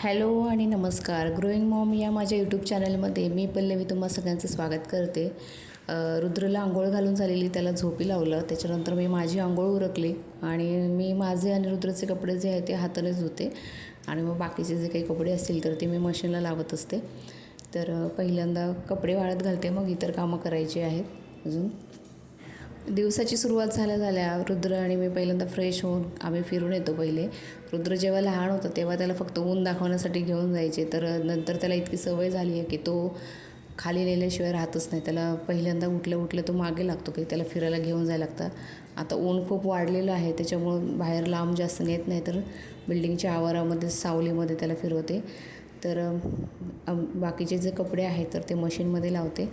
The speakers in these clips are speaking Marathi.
हॅलो आणि नमस्कार. ग्रोईंग मॉम या माझ्या यूट्यूब चॅनलमध्ये मी पल्लवी तुम्हा सगळ्यांचं स्वागत करते. रुद्रला आंघोळ घालून झालेली, त्याला झोपी लावलं. त्याच्यानंतर मी माझी आंघोळ उरकली आणि मी माझे आणि रुद्रचे कपडे जे आहेत ते हातानेच धुते आणि मग बाकीचे जे काही कपडे असतील तर ते मी मशीनला लावत असते. तर पहिल्यांदा कपडे वाळत घालते, मग इतर कामं करायची आहेत. अजून दिवसाची सुरुवात झाल्या रुद्र आणि मी पहिल्यांदा फ्रेश होऊन आम्ही फिरून येतो. पहिले रुद्र जेव्हा लहान होतं तेव्हा त्याला फक्त ऊन दाखवण्यासाठी घेऊन जायचे, तर नंतर त्याला इतकी सवय झाली आहे की तो खाली नेल्याशिवाय राहतच नाही. त्याला पहिल्यांदा उठलं तो मागे लागतो की त्याला फिरायला घेऊन जायला लागतं. आता ऊन खूप वाढलेलं आहे त्याच्यामुळं बाहेर लांब जास्त नेत नाही, तर बिल्डिंगच्या आवारामध्ये सावलीमध्ये त्याला फिरवते. तर बाकीचे जे कपडे आहेत तर ते मशीनमध्ये लावते.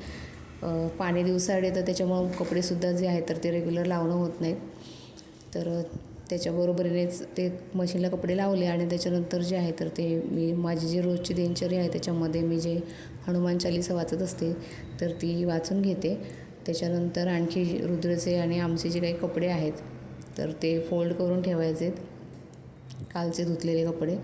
पाणी दिवसाआड येतं त्याच्यामुळं कपडेसुद्धा जे आहेत तर ते रेग्युलर लावणं होत नाहीत. तर त्याच्याबरोबरीनेच ते मशीनला कपडे लावले आणि त्याच्यानंतर जे आहे तर ते मी माझी जी रोजची दिनचर्या आहे त्याच्यामध्ये मी जे हनुमान चालीसा वाचत असते तर ती वाचून घेते. त्याच्यानंतर आणखी रुद्रचे आणि आमचे जे काही कपडे आहेत तर ते फोल्ड करून ठेवायचे, कालचे धुतलेले कपडे.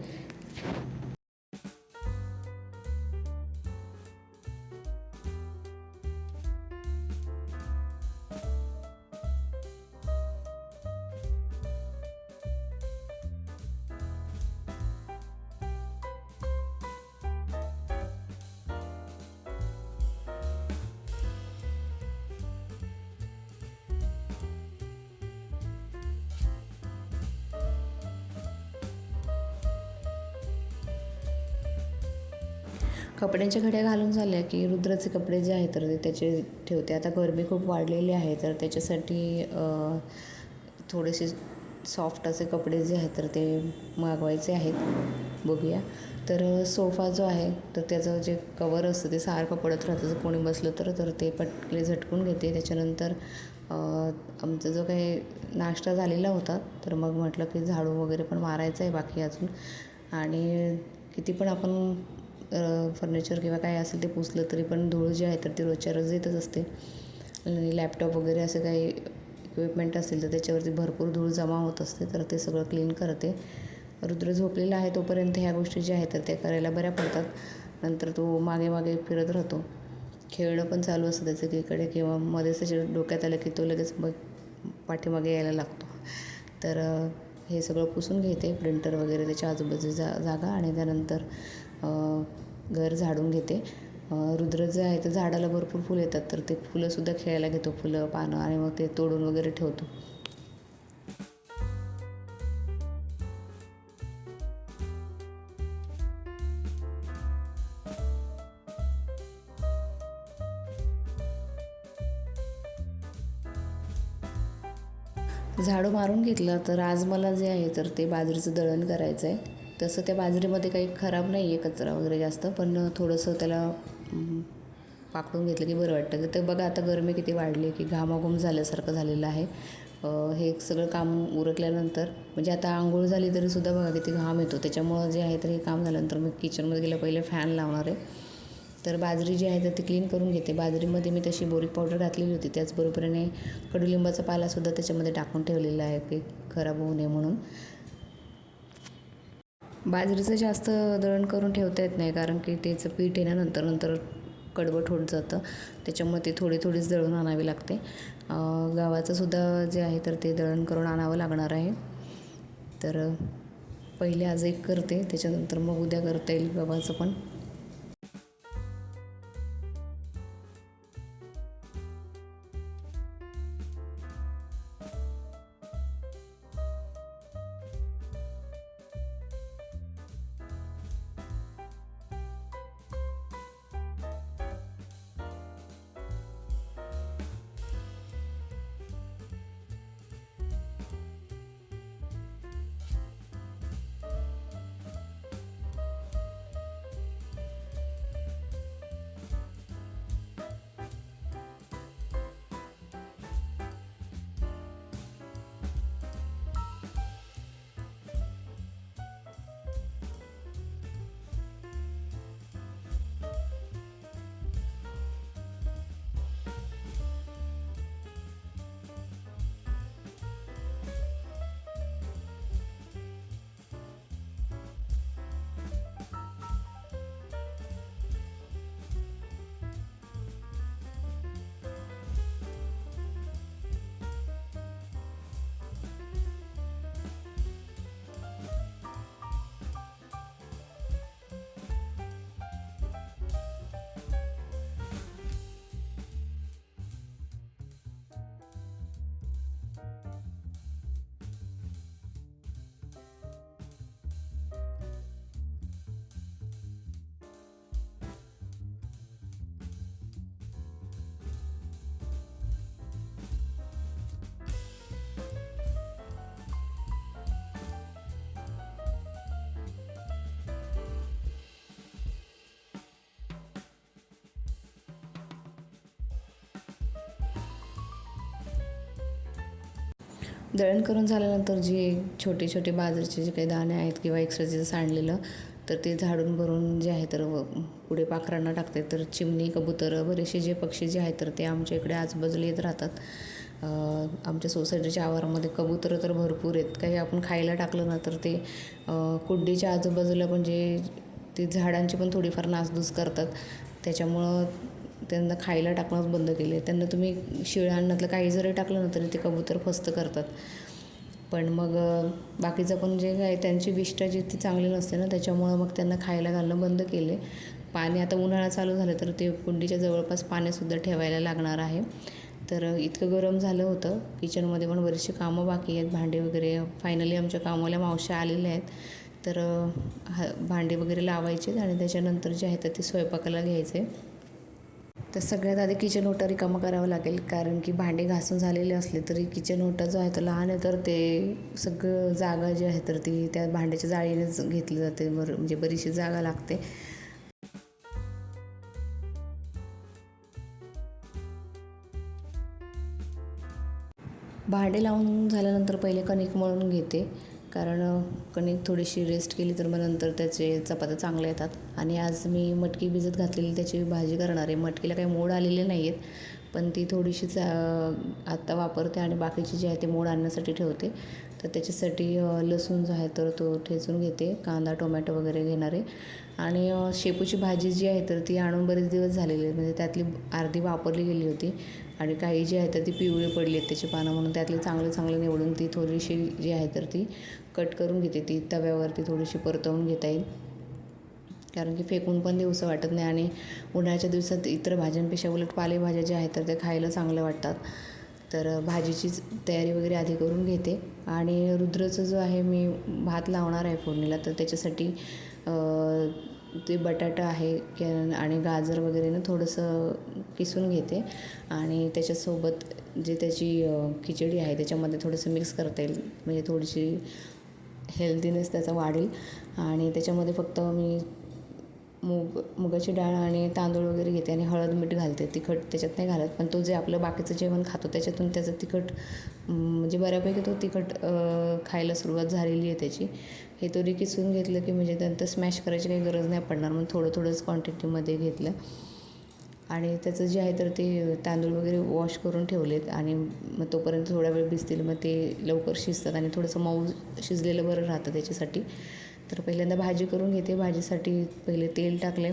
कपड्यांच्या घड्या घालून झाल्या की रुद्राचे कपडे जे आहेत तर ते त्याचे ठेवते. आता गरमी खूप वाढलेली आहे तर त्याच्यासाठी थोडेसे सॉफ्ट असे कपडे जे आहेत तर ते मागवायचे आहेत. बघूया. तर सोफा जो आहे तर त्याचं जे कवर असतं ते सारखं पडत राहतं, जर कोणी बसलं तर ते पटकन झटकून घेते. त्याच्यानंतर आमचा जो काही नाश्ता झालेला होता तर मग म्हटलं की झाडू वगैरे पण मारायचं आहे बाकी अजून. आणि किती पण आपण फर्निचर किंवा काय असेल ते पुसलं तरी पण धूळ जी आहे तर ती रोजच्या रोज येतच असते. आणि लॅपटॉप वगैरे असं काही इक्विपमेंट असेल तर त्याच्यावरती भरपूर धूळ जमा होत असते, तर ते सगळं क्लीन करते. रुद्र झोपलेला आहे तोपर्यंत ह्या गोष्टी ज्या आहेत तर त्या करायला बऱ्या पडतात. नंतर तो मागे मागे फिरत राहतो, खेळणं पण चालू असतं त्याचं एकीकडे, किंवा मध्येच त्याच्या डोक्यात आलं की तो लगेच पाठीमागे यायला लागतो. तर हे सगळं पुसून घेते, प्रिंटर वगैरे त्याच्या आजूबाजूची जागा, आणि त्यानंतर घर झाडून घेते. रुद्र जे आहे तर झाडाला भरपूर फुलं येतात तर ते फुलंसुद्धा खेळायला घेतो, फुलं पानं, आणि मग ते तोडून वगैरे ठेवतो. झाडू मारून घेतलं तर आज मला जे आहे तर ते बाजरीचं दळण करायचं आहे. तसं त्या बाजरीमध्ये काही खराब नाही आहे कचरा वगैरे जास्त, पण थोडंसं त्याला पाकडून घेतलं की बरं वाटतं. तर बघा आता गरमी किती वाढली की घामाघूम झाल्यासारखं झालेलं आहे. हे सगळं काम उरकल्यानंतर म्हणजे आता आंघोळ झाली तरीसुद्धा बघा किती घाम येतो. त्याच्यामुळं जे आहे तर हे काम झाल्यानंतर मी किचनमध्ये गेलं, पहिले फॅन लावणार आहे. तर बाजरी जी आहे तर ती क्लीन करून घेते. बाजरीमध्ये मी तशी बोरिक पावडर घातलेली होती, त्याचबरोबरीने कडुलिंबाचा पालासुद्धा त्याच्यामध्ये टाकून ठेवलेला आहे की खराब होऊ नये म्हणून. बाजरीचं जास्त दळण करून ठेवता येत नाही, कारण की त्याचं पीठ आहे ना नंतर कडवट होत जातं. त्याच्यामुळे ते थोडीच दळून आणावी लागते. गव्हाचंसुद्धा जे आहे तर ते दळण करून आणावं लागणार आहे. तर पहिले आज एक करते, त्याच्यानंतर मग उद्या करता येईल गव्हाचं पण. दळण करून झाल्यानंतर जे छोटे छोटे बाजरीचे जे काही दाणे आहेत किंवा एक्स्ट्राचे सांडलेलं तर ते झाडून भरून जे आहे तर पुढे पाखरांना टाकते. तर चिमणी, कबूतर बरेचसे जे पक्षी जे आहेत तर ते आमच्या इकडे आजूबाजूला येत राहतात. आमच्या सोसायटीच्या आवारामध्ये कबुतरं तर भरपूर आहेत. काही आपण खायला टाकलं ना तर ते कुंडीच्या आजूबाजूला म्हणजे ते झाडांची पण थोडीफार नासधूस करतात. त्याच्यामुळं त्यांना खायला टाकणंच बंद केले. त्यांना तुम्ही शिळ्या अन्नातलं काही जरी टाकलं ना तरी ते कबूतर फस्त करतात. पण मग बाकीचं पण जे काय त्यांची विष्ठा जी ती चांगली नसते ना त्याच्यामुळं मग त्यांना खायला घालणं बंद केले. पाणी आता उन्हाळा चालू झालं तर ते कुंडीच्या जवळपास पाणीसुद्धा ठेवायला लागणार आहे. तर इतकं गरम झालं होतं. किचनमध्ये पण बरीचशी कामं बाकी आहेत. भांडे वगैरे फायनली आमच्या कामाला मावश्या आलेल्या आहेत. तर भांडे वगैरे लावायचे आणि त्याच्यानंतर जे आहे तर ते स्वयंपाकाला घ्यायचे. तर सगळ्यात आधी किचन ओटा रिकामा करावं लागेल, कारण की भांडे घासून झालेले असले तरी किचन ओटा जो आहे तो लहान आहे तर ते सगळं जागा जी आहे तर ती त्या भांड्याच्या जाळीनेच घेतली जाते. म्हणजे बरीचशी जागा लागते. भांडे लावून झाल्यानंतर पहिले कणिक मळून घेते, कारण कणिक थोडीशी रेस्ट केली तर मग नंतर त्याचे चपात्या चांगल्या येतात. आणि आज मी मटकी भिजत घातलेली त्याची भाजी करणार आहे. मटकीला काही मोड आलेले नाही आहेत, पण ती थोडीशीच आत्ता वापरते आणि बाकीची जी आहे ते मोड आणण्यासाठी ठेवते. तर त्याच्यासाठी लसूण जो आहे तर तो ठेचून घेते, कांदा टोमॅटो वगैरे घेणार आहे. आणि शेपूची भाजी जी आहे तर ती आणून बरेच दिवस झालेले आहेत, म्हणजे त्यातली अर्धी वापरली गेली होती आणि काही जी आहे तर ती पिवळी पडली आहेत त्याची पानं, म्हणून त्यातली चांगले चांगले निवडून ती थोडीशी जी आहे तर ती कट करून घेते. ती तव्यावरती थोडीशी परतवून घेता येईल, कारण की फेकून पण देऊसं वाटत नाही आणि उन्हाळ्याच्या दिवसात इतर भाज्यांपेक्षा उलट पालेभाज्या ज्या आहेत तर त्या खायला चांगल्या वाटतात. तर भाजीचीच तयारी वगैरे आधी करून घेते. आणि रुद्रचं जो आहे मी भात लावणार आहे फोडणीला, तर त्याच्यासाठी ते बटाटा आहे आणि गाजर वगैरे ना थोडंसं किसून घेते आणि त्याच्यासोबत जे त्याची खिचडी आहे त्याच्यामध्ये थोडंसं मिक्स करता येईल, म्हणजे थोडीशी हेल्दीनेस त्याचा वाढेल. आणि त्याच्यामध्ये फक्त मी मुगाची डाळ आणि तांदूळ वगैरे घेते आणि हळद मीठ घालते. तिखट त्याच्यात नाही घालत, पण तो जे आपलं बाकीचं जेवण खातो त्याच्यातून त्याचं तिखट म्हणजे बऱ्यापैकी तो तिखट खायला सुरुवात झालेली आहे त्याची. हे तरी किसून घेतलं की म्हणजे नंतर स्मॅश करायची काही गरज नाही पडणार, मग थोडं थोडंच क्वांटिटीमध्ये घेतलं. आणि त्याचं जे आहे तर ते तांदूळ वगैरे वॉश करून ठेवलेत आणि मग तोपर्यंत थोडा वेळ भिजतील, मग ते लवकर शिजतात आणि थोडंसं मऊ शिजलेलं बरं राहतं त्याच्यासाठी. तर पहिल्यांदा भाजी करून घेते. भाजीसाठी पहिले तेल टाकले,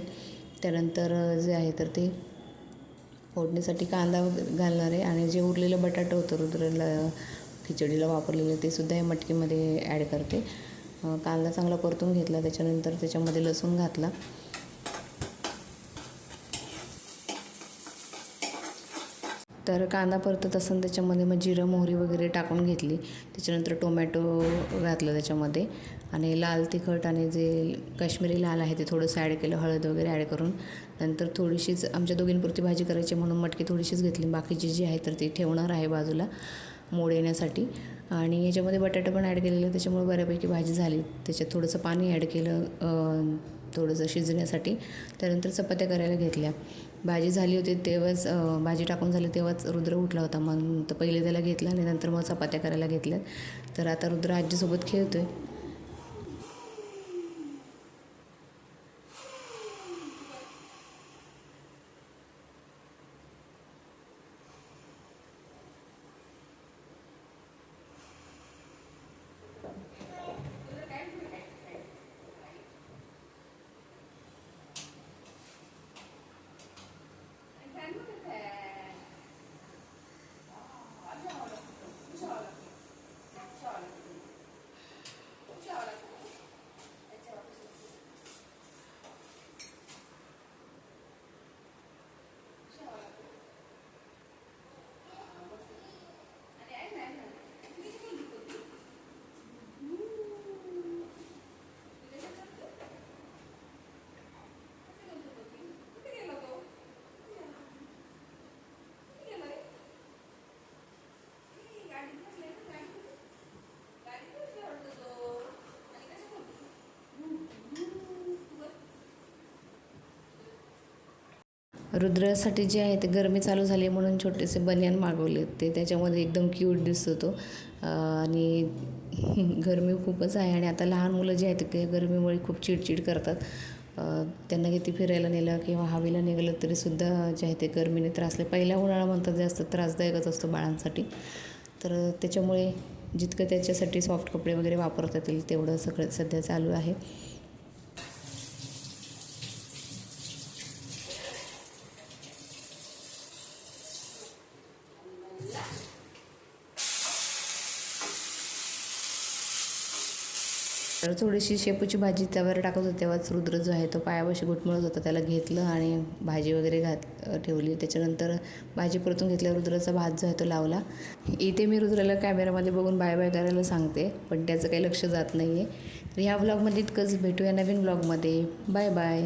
त्यानंतर जे आहे तर ते फोडणीसाठी कांदा घालणार आहे आणि जे उरलेलं बटाटं होतं रुद्रला खिचडीला वापरलेलं ते सुद्धा या मटकीमध्ये ॲड करते. कांदा चांगला परतून घेतला, त्याच्यानंतर त्याच्यामध्ये लसूण घातला. तर कांदा परतत असताना त्याच्यामध्ये मग जिरं मोहरी वगैरे टाकून घेतली. त्याच्यानंतर टोमॅटो घातलं त्याच्यामध्ये आणि लाल तिखट आणि जे काश्मीरी लाल आहे ते थोडंसं ॲड केलं, हळद वगैरे ॲड करून. नंतर थोडीशीच आमच्या दोघींपुरती भाजी करायची म्हणून मटकी थोडीशीच घेतली, बाकीची जी आहे तर ती ठेवणार आहे बाजूला मोड येण्यासाठी. आणि याच्यामध्ये बटाटा पण ॲड केलेलं, त्याच्यामुळे बऱ्यापैकी भाजी झाली. त्याच्यात थोडंसं पाणी ॲड केलं थोडंसं शिजण्यासाठी. त्यानंतर चपात्या करायला घेतल्या. भाजी झाली होती तेव्हाच भाजी टाकून झाली तेव्हाच रुद्र उठला होता, मग तर पहिले त्याला घेतला आणि नंतर मग चपात्या करायला घेतल्या. तर आता रुद्र आजीसोबत खेळतो आहे. रुद्रासाठी जे आहे ते गरमी चालू झाली म्हणून छोटेसे बनियान मागवले. ते त्याच्यामध्ये एकदम क्यूट दिसतो तो. आणि गरमी खूपच आहे आणि आता लहान मुलं जे आहेत ते गरमीमुळे खूप चिडचिड करतात. त्यांना किती फिरायला नेलं किंवा हवेला निघालं तरीसुद्धा जे आहे ते गरमीने त्रासले. पहिला उन्हाळा म्हणतात जास्त त्रासदायकच असतो बाळांसाठी. तर त्याच्यामुळे जितकं त्याच्यासाठी सॉफ्ट कपडे वगैरे वापरता येतील तेवढं सगळं सध्या चालू आहे. तर थोडीशी शेपूची भाजी त्यावर टाकत होते तेव्हाच रुद्र जो आहे तो पायापाशी घुटमळत होता. त्याला घेतलं आणि भाजी वगैरे ठेवली. त्याच्यानंतर भाजी परतून घेतल्यावर रुद्राचा भात जो आहे तो लावला. इथे मी रुद्राला कॅमेरामध्ये बघून बाय बाय करायला सांगते, पण त्याचं काही लक्ष जात नाही आहे. तर ह्या व्लॉगमध्ये इतकंच. भेटूया नवीन व्लॉगमध्ये. Bye bye.